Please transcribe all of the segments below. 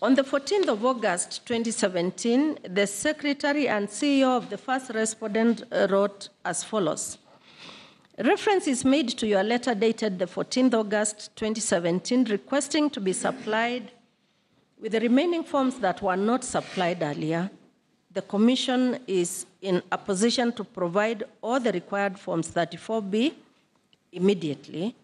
On the 14th of August 2017, the Secretary and CEO of the first respondent wrote as follows. Reference is made to your letter dated the 14th August 2017 requesting to be supplied with the remaining forms that were not supplied earlier. The Commission is in a position to provide all the required forms 34B immediately.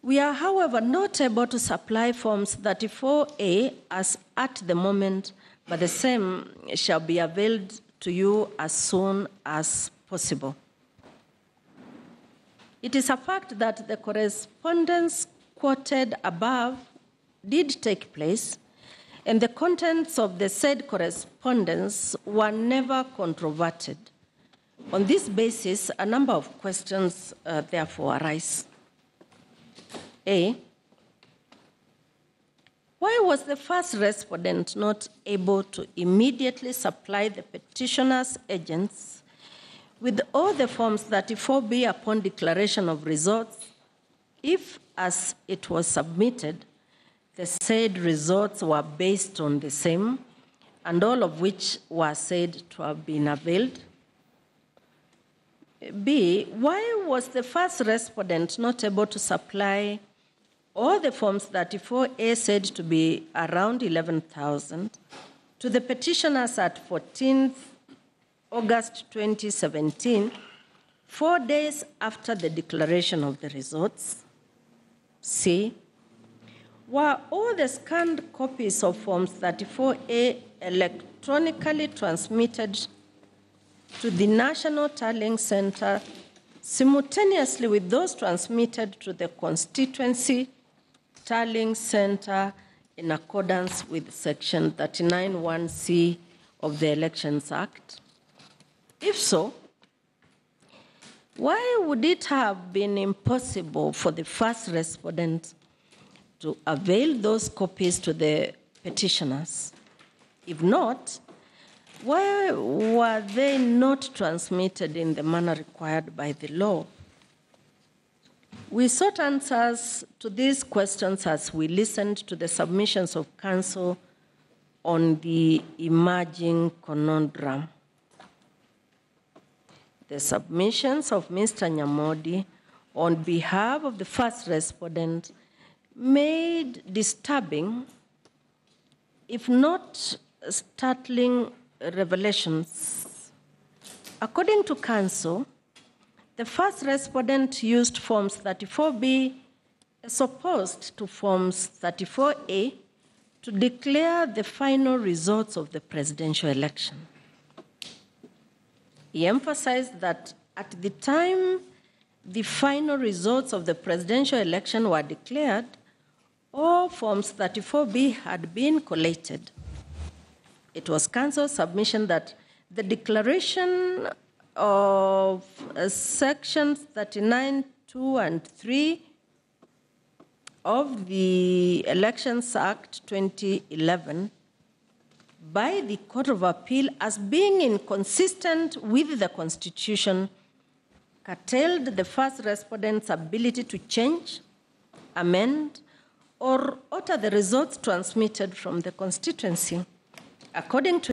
We are, however, not able to supply forms 34A as at the moment, but the same shall be availed to you as soon as possible. It is a fact that the correspondence quoted above did take place, and the contents of the said correspondence were never controverted. On this basis, a number of questions therefore arise. A, why was the first respondent not able to immediately supply the petitioner's agents with all the forms 34B upon declaration of results if, as it was submitted, the said results were based on the same and all of which were said to have been availed? B, why was the first respondent not able to supply all the forms 34A said to be around 11,000 to the petitioners at 14th August 2017, 4 days after the declaration of the results? C, were all the scanned copies of forms 34A electronically transmitted to the National Tallying Center simultaneously with those transmitted to the constituency Tallying Center in accordance with Section 39(1)(c) of the Elections Act? If so, why would it have been impossible for the first respondent to avail those copies to the petitioners? If not, why were they not transmitted in the manner required by the law? We sought answers to these questions as we listened to the submissions of counsel on the emerging conundrum. The submissions of Mr. Nyamodi on behalf of the first respondent made disturbing, if not startling, revelations. According to counsel, the first respondent used forms 34B as opposed to forms 34A to declare the final results of the presidential election. He emphasized that at the time the final results of the presidential election were declared, all forms 34B had been collated. It was counsel's submission that the declaration of sections 39(2) and 3 of the Elections Act 2011 by the Court of Appeal as being inconsistent with the Constitution curtailed the first respondent's ability to change, amend, or alter the results transmitted from the constituency. According to